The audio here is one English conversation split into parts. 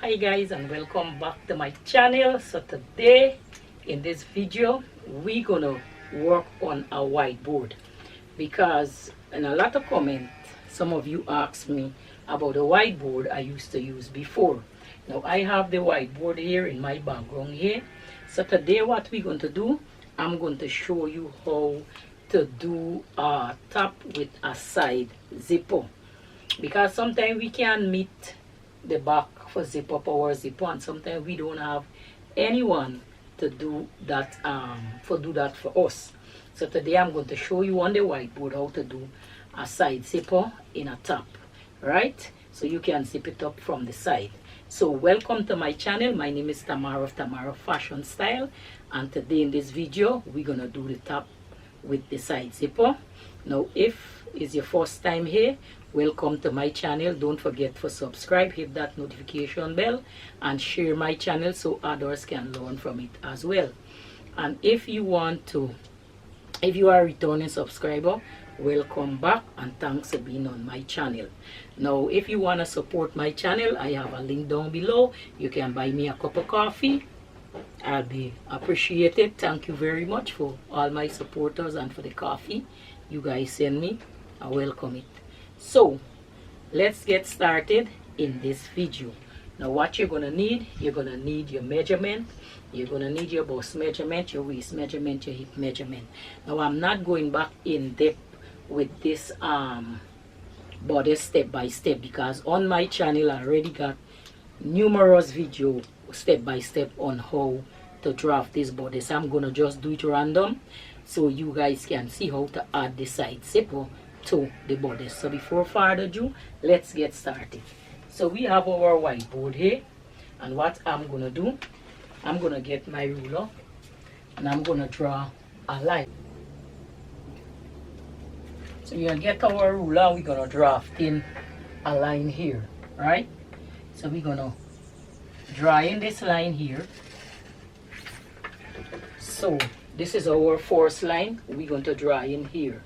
Hi guys, and welcome back to my channel. So today in this video we're gonna work on a whiteboard, because in a lot of comments some of you asked me about a whiteboard I used to use before. Now I have the whiteboard here in my background here. So today what we're going to do, I'm going to show you how to do a top with a side zipper, because sometimes we can meet the back for zip up our zipper, and sometimes we don't have anyone to do that for us. So today I'm going to show you on the whiteboard how to do a side zipper in a top, right? So you can zip it up from the side. So welcome to my channel. My name is Tamara of Tamara Fashion Style, and today in this video we're gonna do the top with the side zipper. Now if it's your first time here, welcome to my channel. Don't forget to subscribe, hit that notification bell, and share my channel so others can learn from it as well. And if you are a returning subscriber, welcome back and thanks for being on my channel. Now if you want to support my channel, I have a link down below. You can buy me a cup of coffee. I'll be appreciated. Thank you very much for all my supporters and for the coffee you guys send me. I welcome it. So let's get started in this video. Now what you're gonna need your measurement, you're gonna need your bust measurement, your waist measurement, your hip measurement. Now I'm not going back in depth with this bodice step by step, because on my channel I already got numerous video step by step on how to draft this bodice. I'm gonna just do it random so you guys can see how to add the side zipper to the bodice. So before further ado, let's get started. So we have our whiteboard here, and what I'm gonna do, I'm gonna get my ruler and I'm gonna draw a line. So you'll get our ruler and we're gonna draft in a line here, right? So we're gonna draw in this line here. So this is our first line we're going to draw in here.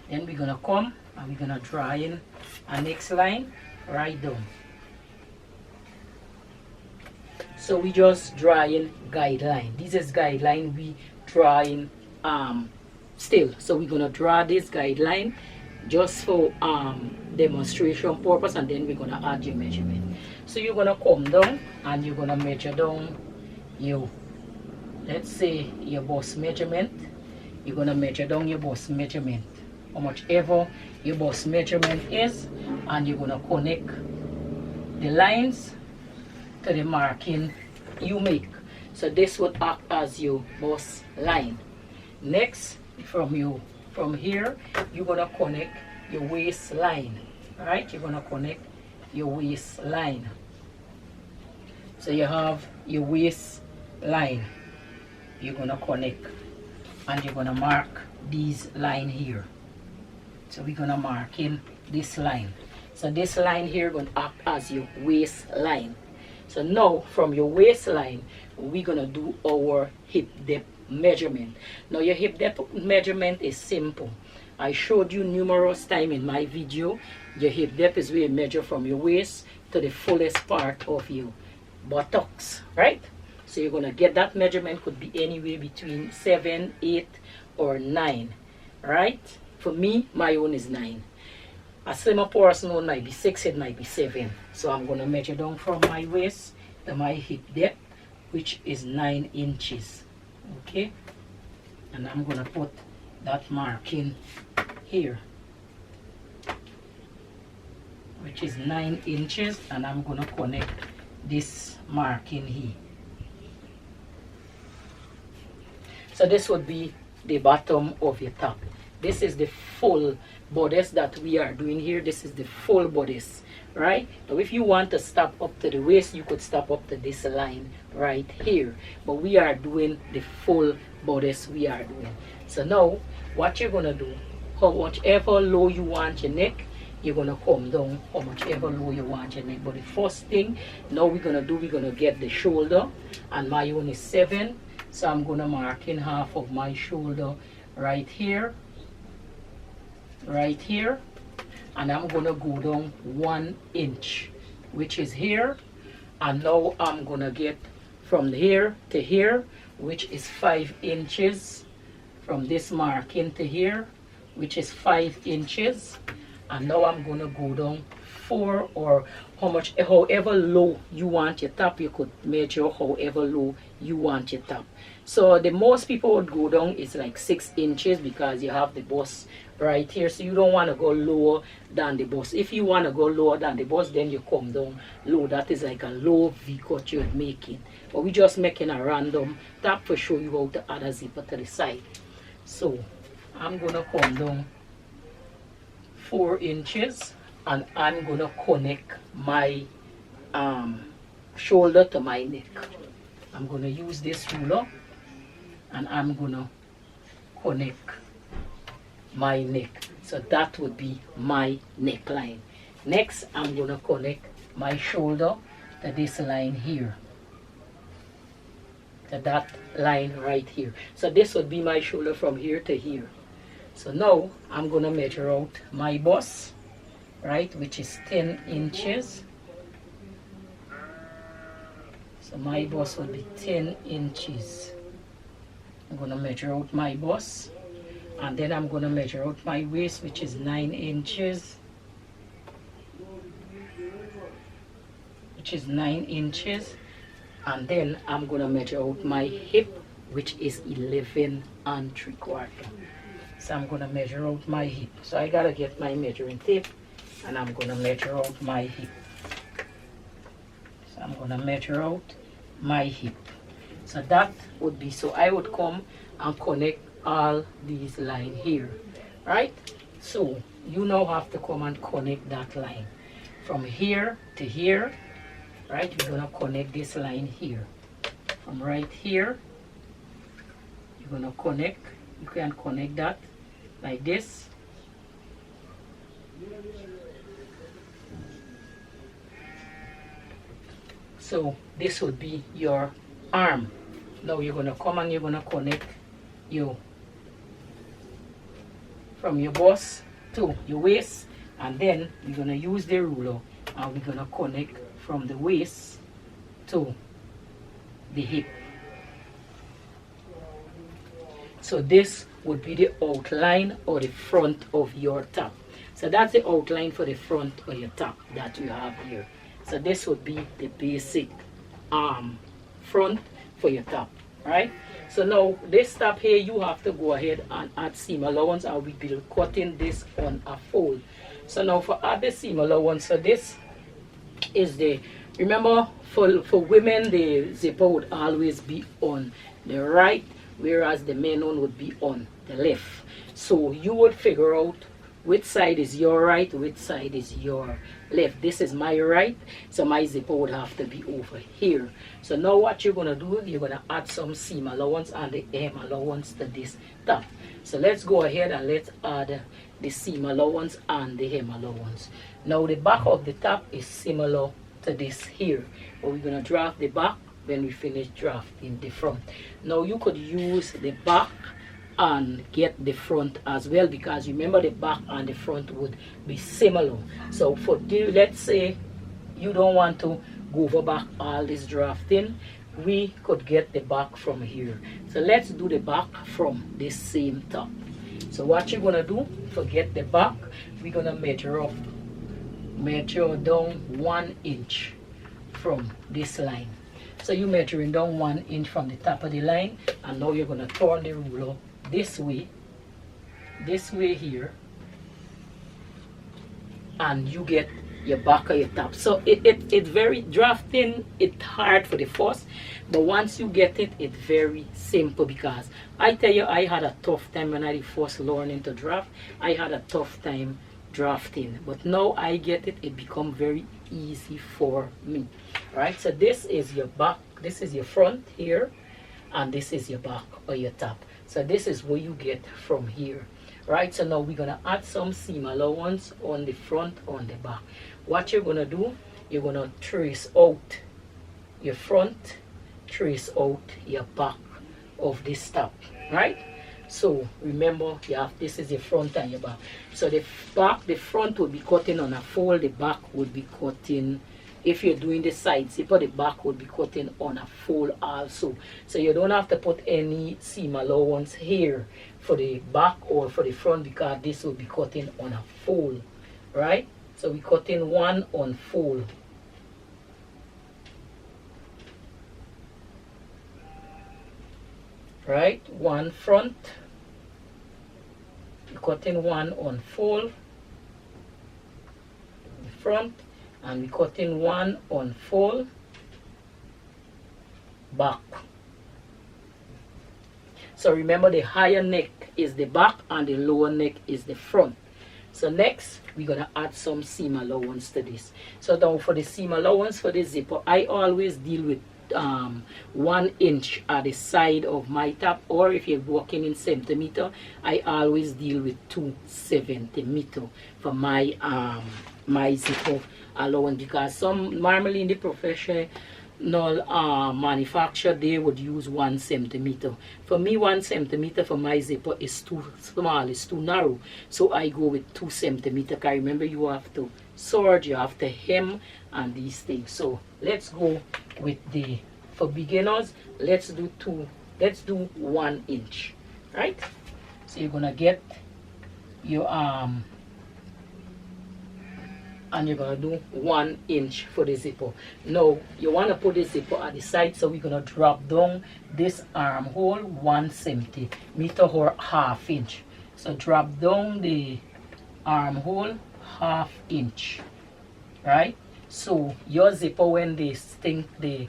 Then we're gonna come and we're gonna draw in a next line right down. So we just draw in guideline. This is guideline we draw in still. So we're gonna draw this guideline just for demonstration purpose, and then we're gonna add your measurement. So you're gonna come down and you're gonna measure down your, let's say, your bust measurement. You're gonna measure down your bust measurement, how much ever your bust measurement is, and you're gonna connect the lines to the marking you make. So this would act as your bust line. Next, from here you're gonna connect your waistline, right? You're gonna connect your waistline. So you have your waistline, you're gonna connect, and you're gonna mark these line here. So we're gonna mark in this line. So this line here gonna act as your waistline. So now from your waistline we're gonna do our hip depth measurement. Now your hip depth measurement is simple. I showed you numerous times in my video. Your hip depth is where you measure from your waist to the fullest part of your buttocks, right? So you're gonna get that measurement, could be anywhere between 7, 8, or 9, right? For me, my own is 9. A slimmer person own might be 6, it might be 7. So I'm gonna measure down from my waist to my hip depth, which is 9 inches. Okay, and I'm gonna put that marking here, which is 9 inches, and I'm gonna connect this marking here. So this would be the bottom of your top. This is the full bodice that we are doing here. This is the full bodice, right? Now if you want to stop up to the waist, you could stop up to this line right here, but we are doing the full bodice we are doing. So now what you're gonna do, how much ever low you want your neck, you're gonna come down how much ever low you want your neck. But the first thing now we're gonna get the shoulder, and my own is 7. So I'm gonna mark in half of my shoulder right here, and I'm gonna go down 1 inch which is here, and now I'm gonna get from here to here, which is 5 inches, from this marking to here, which is 5 inches, and now I'm gonna go down 4, or however low you want your top. You could measure however low you want your top. So the most people would go down is like 6 inches, because you have the bust right here, so you don't want to go lower than the bust. If you want to go lower than the bust, then you come down low. That is like a low V-cut you're making, but we're just making a random top to show you how to add a zipper to the side. So I'm gonna come down 4 inches, and I'm gonna connect my shoulder to my neck. I'm gonna use this ruler, and I'm gonna connect my neck. So that would be my neckline. Next, I'm gonna connect my shoulder to this line here, to that line right here. So this would be my shoulder from here to here. So now I'm gonna measure out my bust, right, which is 10 inches. So my bust would be 10 inches. I'm gonna measure out my bust, and then I'm gonna measure out my waist, which is 9 inches, and then I'm gonna measure out my hip, which is 11 3/4. So I'm gonna measure out my hip. So I gotta get my measuring tape, and I'm gonna measure out my hip. So I'm gonna measure out my hip. So that would be, so I would come and connect all these lines here, right? So you now have to come and connect that line from here to here, right? You're gonna connect this line here. From right here, you're gonna connect, you can connect that like this. So this would be your arm. Now you're gonna come and you're gonna connect you from your bust to your waist, and then you're gonna use the ruler, and we're gonna connect from the waist to the hip. So this would be the outline or the front of your top. So that's the outline for the front of your top that you have here. So this would be the basic front for your top, right? So now this top here, you have to go ahead and add seam allowance, and we will be cutting this on a fold. So now for add the seam allowance, so this is the, remember for women, the zipper would always be on the right, whereas the men one would be on the left. So you would figure out which side is your right, which side is your left. This is my right, so my zipper would have to be over here. So now what you're gonna do, you're gonna add some seam allowance and the hem allowance to this top. So let's go ahead and let's add the seam allowance and the hem allowance. Now the back of the top is similar to this here, but we're gonna draft the back when we finish drafting the front. Now you could use the back and get the front as well, because remember the back and the front would be similar. So for the, let's say you don't want to go over back all this drafting, we could get the back from here. So let's do the back from this same top. So what you're gonna do, forget the back, we're gonna measure down 1 inch from this line. So you're measuring down 1 inch from the top of the line, and now you're gonna turn the ruler this way here, and you get your back of your top. So it's very drafting, it's hard for the first, but once you get it, it's very simple. Because I tell you, I had a tough time when I first learning to draft. I had a tough time drafting, but now I get it, it become very easy for me, right? So this is your back, this is your front here, and this is your back or your top. So this is what you get from here, right? So now we're gonna add some seam allowance on the front, on the back. What you're gonna do, you're gonna trace out your front, trace out your back of this top, right? So remember, you have, this is your front and your back. So the back, the front will be cutting on a fold, the back would be cutting if you're doing the side zipper, the back would be cutting on a fold also. So you don't have to put any seam allowance here for the back or for the front, because this will be cutting on a fold, right? So we cut in one on fold. Right, one front, we cut in one on fold, the front, and we cut in one on fold back. So remember, the higher neck is the back and the lower neck is the front. So next we're gonna add some seam allowance to this. So now for the seam allowance for the zipper, I always deal with 1 inch at the side of my top, or if you're working in centimeter, I always deal with 2 centimeter for my my zipper allowance, because some normally in the professional manufacturer they would use 1 centimeter. For me, 1 centimeter for my zipper is too small, it's too narrow, so I go with 2 centimeter. Because remember, you have to serge, you have to hem and these things. So let's go with the, for beginners, let's do 1 inch, right? So you're gonna get your and you're gonna do 1 inch for the zipper. Now you want to put the zipper at the side, so we're gonna drop down this armhole 1 centimeter or ½ inch. So drop down the armhole ½ inch, right? So your zipper, when this thing the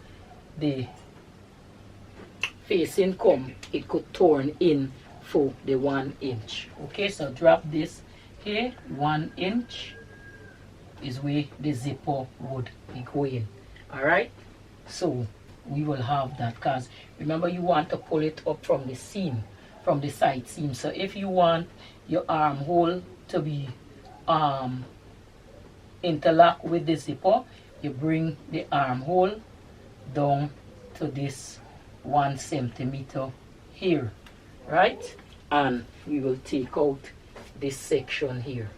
facing come, it could turn in for the 1 inch. Okay, so drop this here, 1 inch is where the zipper would be going. All right, so we will have that, because remember, you want to pull it up from the seam, from the side seam. So if you want your armhole to be interlock with the zipper, you bring the armhole down to this 1 centimeter here, right? And we will take out this section here,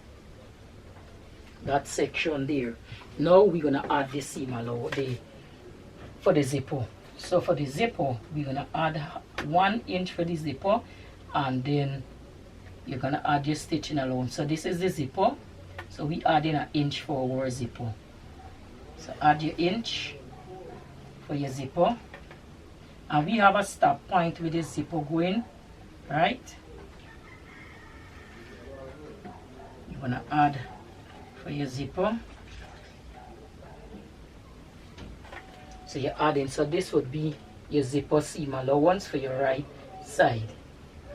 that section there. Now we're gonna add the seam allowance for the zipper. So for the zipper, we're gonna add 1 inch for the zipper, and then you're gonna add your stitching allowance. So this is the zipper, so we add in 1 inch for our zipper. So add your inch for your zipper, and we have a stop point with the zipper going, right? You're gonna add for your zipper. So you're adding, so this would be your zipper seam allowance for your right side.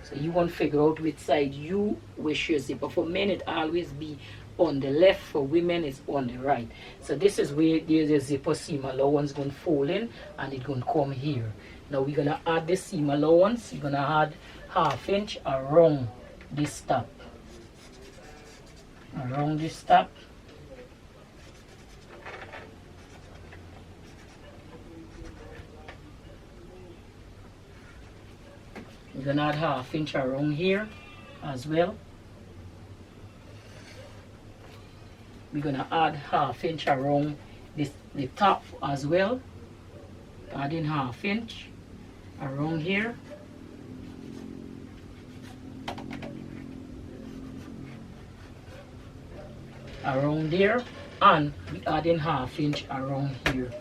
So you want to figure out which side you wish your zipper. For men, it always be on the left. For women, it's on the right. So this is where there's a zipper seam allowance going to fold in, and it's going to come here. Now we're going to add the seam allowance. You're going to add ½ inch around this top. Around this top. You're going to add ½ inch around here as well. We're going to add ½ inch around the top as well. Adding ½ inch around here. Around there, and we adding ½ inch around here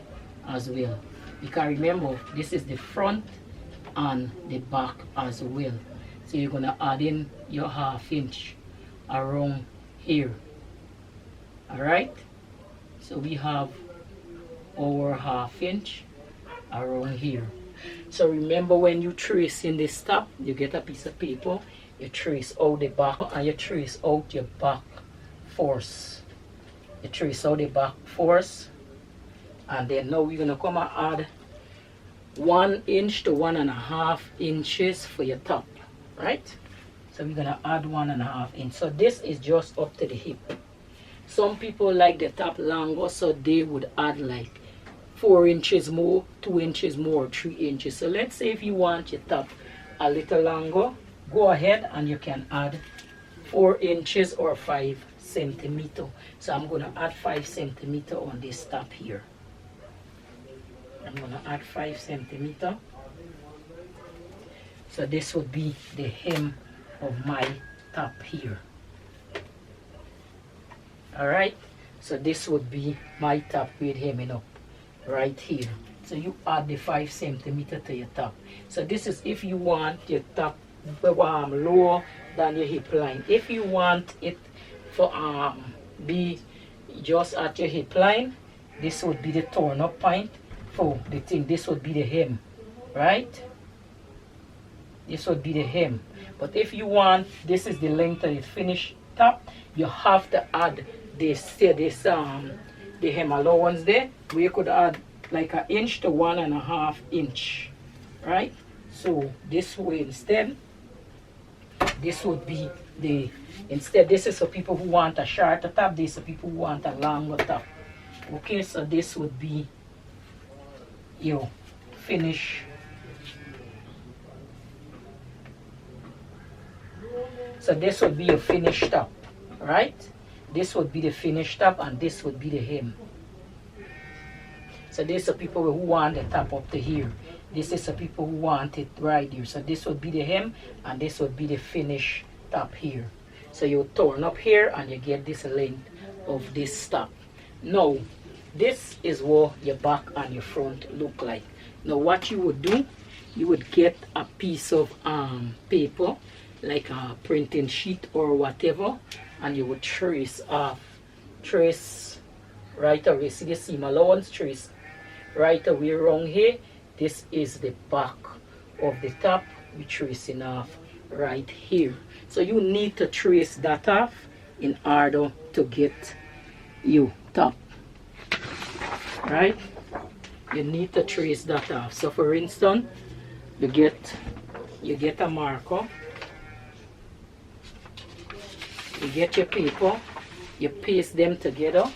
as well, because remember, this is the front and the back as well. So you're gonna add in your ½ inch around here. All right, so we have our ½ inch around here. So remember, when you trace in this top, you get a piece of paper, you trace out the back and you trace out your back force. You trace out the back force, and then now we're gonna come and add 1 inch to 1½ inches for your top, right? So we're gonna add 1½ inch. So this is just up to the hip. Some people like the top longer, so they would add like 4 inches more, 2 inches more, 3 inches. So let's say if you want your top a little longer, go ahead and you can add 4 inches or 5 centimeter. So I'm going to add 5 centimeter on this top here. I'm going to add 5 centimeter. So this would be the hem of my top here. Alright, so this would be my top with hemming up right here. So you add the 5 centimeter to your top. So this is if you want your top lower than your hip line. If you want it for be just at your hip line, this would be the turn up point for the thing. This would be the hem, right? This would be the hem. But if you want, this is the length of the finished top, you have to add this the hem allowance there. We could add like an inch to 1.5 inch, right? So this way instead, this would be the, instead this is for people who want a shorter top, this is for people who want a longer top. Okay, so this would be your finish. So this would be your finished top, right? This would be the finished top and this would be the hem. So this is for people who want the top up to here. This is for people who want it right here. So this would be the hem and this would be the finished top here. So you turn up here and you get this length of this top. Now, this is what your back and your front look like. Now what you would do, you would get a piece of paper, like a printing sheet or whatever, and you would trace right away. See the seam allowance, trace right away around here. This is the back of the top. We're tracing off right here. So you need to trace that off in order to get your top, right? You need to trace that off. So for instance, you get a marker, you get your paper, you paste them together,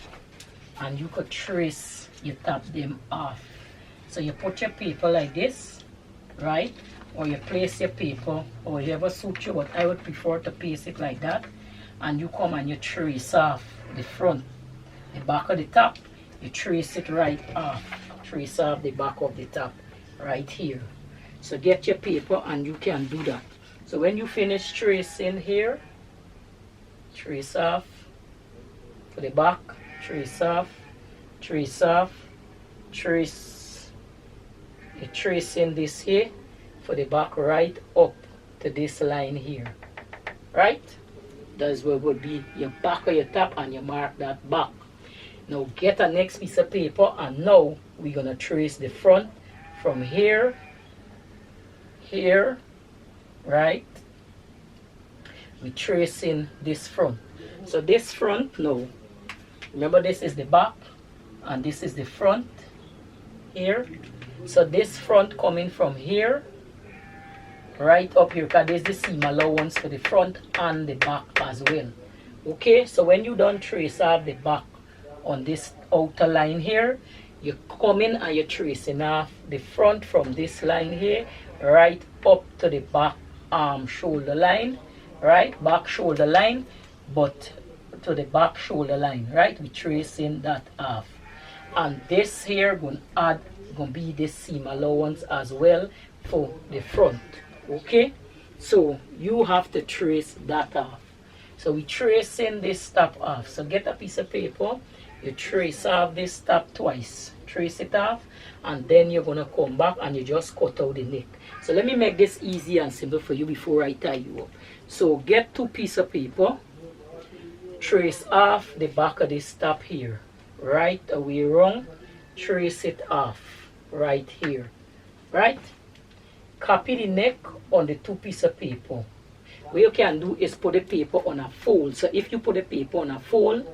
and you could trace, you tap them off. So you put your paper like this, right? Or you place your paper, or whatever suits you, but I would prefer to paste it like that. And you come and you trace off the front, the back of the top, you trace it right off. Trace off the back of the top right here. So get your paper and you can do that. So when you finish tracing here, trace off for the back, trace off, trace off, trace. You're tracing this here for the back right up to this line here, right? That's where would be your back of your top, and you mark that back. Now get a next piece of paper, and now we're gonna trace the front from here, here, right? We're tracing this front. So this front now, remember this is the back and this is the front here. So this front coming from here right up here, because there's the seam allowance for the front and the back as well. Okay, so when you don't trace off the back on this outer line here, you come in and you're tracing off the front from this line here right up to the back shoulder line, right? Back shoulder line, but to the back shoulder line, right? We're tracing that off. And this here gonna be the seam allowance as well for the front. Okay, so you have to trace that off. So we're tracing this top off. So get a piece of paper, you trace off this top twice, trace it off, and then you're gonna come back and you just cut out the neck. So let me make this easy and simple for you before I tie you up. So get 2 pieces of paper, trace off the back of this top here, right away wrong, trace it off right here, right? Copy the neck on the 2 pieces of paper. What you can do is put the paper on a fold. So if you put the paper on a fold,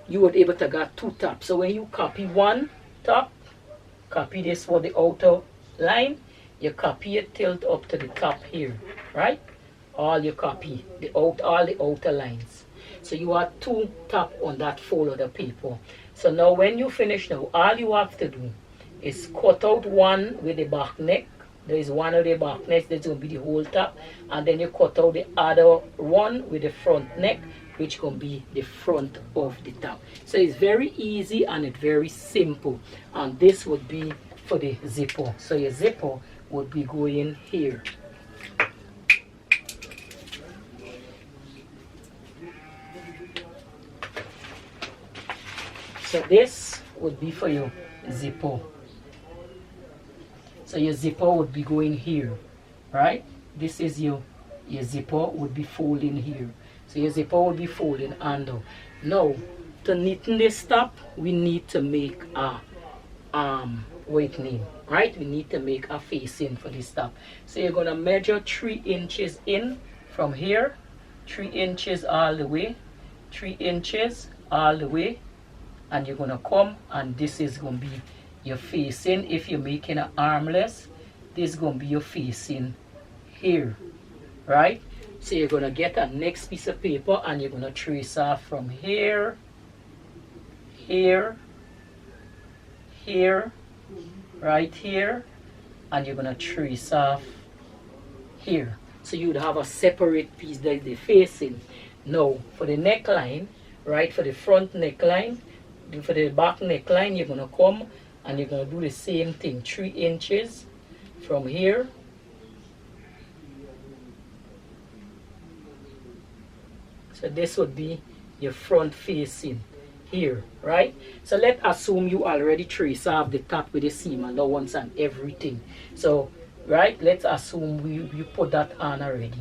you would be able to get 2 tops. So when you copy one top, copy this for the outer line, you copy it, tilt up to the top here, right? All you copy all the outer lines. So you have 2 top on that fold of the paper. So now when you finish now, all you have to do is cut out one with the back neck, There is one of the back neck, that's going to be the whole top, and then you cut out the other one with the front neck, which can be the front of the top. So it's very easy and it's very simple. And this would be for the zipper. So your zipper would be going here. So this would be for your zipper. So your zipper would be going here, right? This is your zipper would be folding here. So your zipper would be folding under. Now, to neaten this top, we need to make a whitening, right? We need to make a facing for this top. So you're gonna measure 3 inches in from here, 3 inches all the way, 3 inches all the way, and you're gonna come, and this is gonna be your facing. If you're making an armless, this is gonna be your facing here, right? So you're gonna get a next piece of paper and you're gonna trace off from here, here, here, right here, and you're gonna trace off here. So you would have a separate piece that is the facing. Now for the neckline, right, for the front neckline, for the back neckline, you're gonna come and you're gonna do the same thing, 3 inches from here. So this would be your front facing here, right? So let's assume you already trace off the top with the seam allowance and everything. So, right, let's assume you put that on already.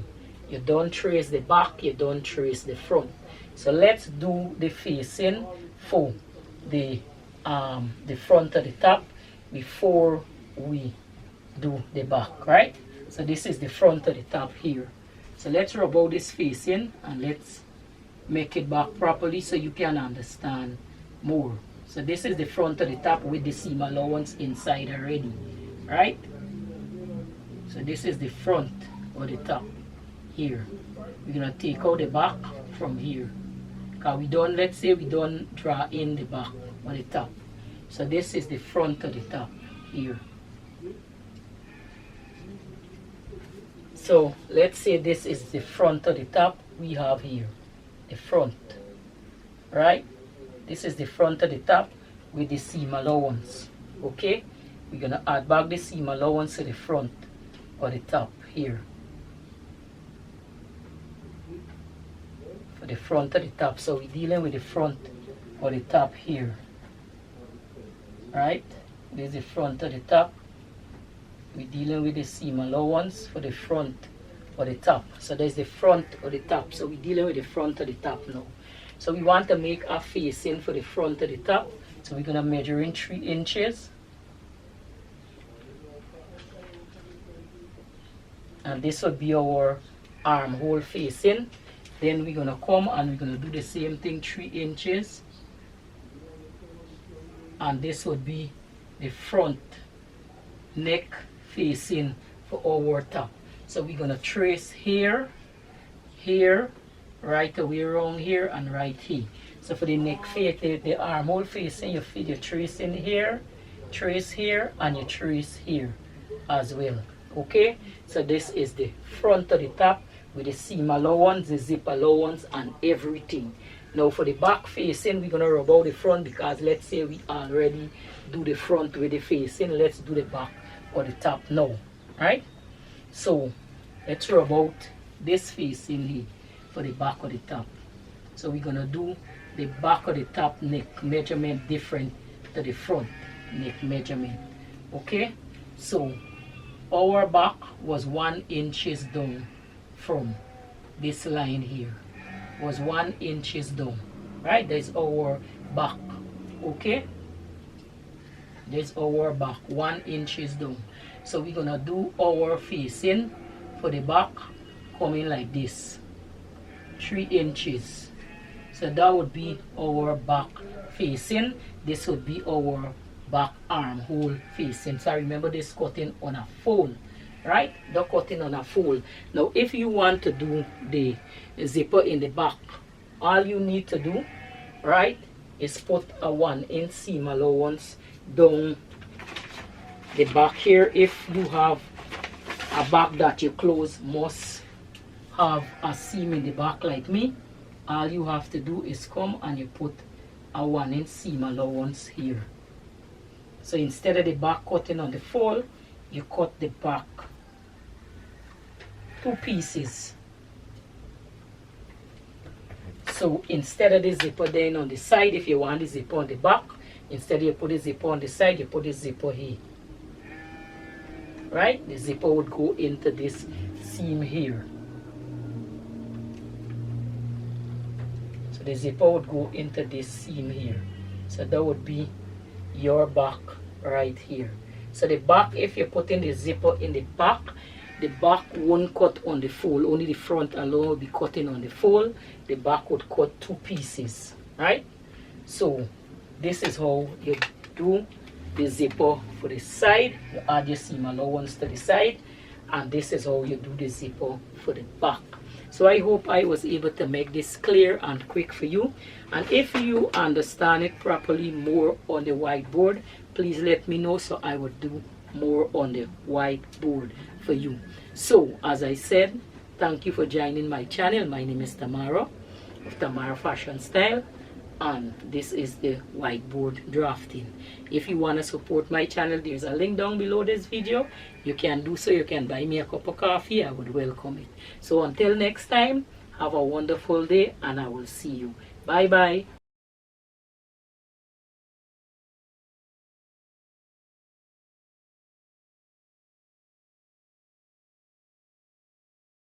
You don't trace the back, you don't trace the front. So let's do the facing for the front of the top before we do the back, right? So this is the front of the top here. So let's rub out this facing and let's make it back properly so you can understand more. So this is the front of the top with the seam allowance inside already, right? So this is the front of the top here. We're gonna take out the back from here, because we don't, let's say we don't draw in the back of the top. So this is the front of the top here. So let's say this is the front of the top we have here, the front, right? This is the front of the top with the seam allowance. Okay, we're gonna add back the seam allowance to the front of the top here, for the front of the top. So we're dealing with the front of the top here, right? This is the front of the top. We're dealing with the seam allowance for the front of the top. So there's the front of the top. So we're dealing with the front of the top now. So we want to make a facing for the front of the top. So we're going to measure in 3 inches. And this would be our armhole facing. Then we're going to come and we're going to do the same thing, 3 inches. And this would be the front neck facing for our top. So we're going to trace here, here, right away around here, and right here. So for the neck face, the armhole facing, you trace in here, trace here, and you trace here as well. Okay, so this is the front of the top with the seam allowance, the zip allowance, and everything. Now for the back facing, we're going to rub out the front, because let's say we already do the front with the facing. Let's do the back or the top now, right? So let's rub out this facing here for the back of the top. So we're going to do the back of the top neck measurement different to the front neck measurement. Okay, so our back was 1 inch down from this line here, was 1 inch down, right? There's our back. Okay, there's our back 1 inch down. So we're gonna do our facing for the back coming like this, 3 inches. So that would be our back facing. This would be our back armhole facing. So remember this cutting on a fold, right? The cutting on a fold. Now if you want to do the zipper in the back, all you need to do, right, is put a 1 inch seam allowance down the back here. If you have a back that you close must have a seam in the back like me. All you have to do is come and you put a 1-inch seam allowance here. So instead of the back cutting on the fold, you cut the back 2 pieces. So instead of the zipper then on the side, if you want the zipper on the back, instead you put the zipper on the side, you put the zipper here. Right? The zipper would go into this seam here. So the zipper would go into this seam here. So that would be your back right here. So the back, if you're putting the zipper in the back won't cut on the fold, only the front alone will be cutting on the fold. The back would cut 2 pieces, right? So this is how you do the zipper for the side. You add your seam allowance to the side, and this is how you do the zipper for the back. So I hope I was able to make this clear and quick for you, and if you understand it properly more on the whiteboard, please let me know so I would do more on the whiteboard for you. So as I said, thank you for joining my channel. My name is Tamara of Tamara Fashion Style, and this is the whiteboard drafting. If you want to support my channel, there's a link down below this video. You can do so. You can buy me a cup of coffee. I would welcome it. So until next time, have a wonderful day, and I will see you. Bye bye.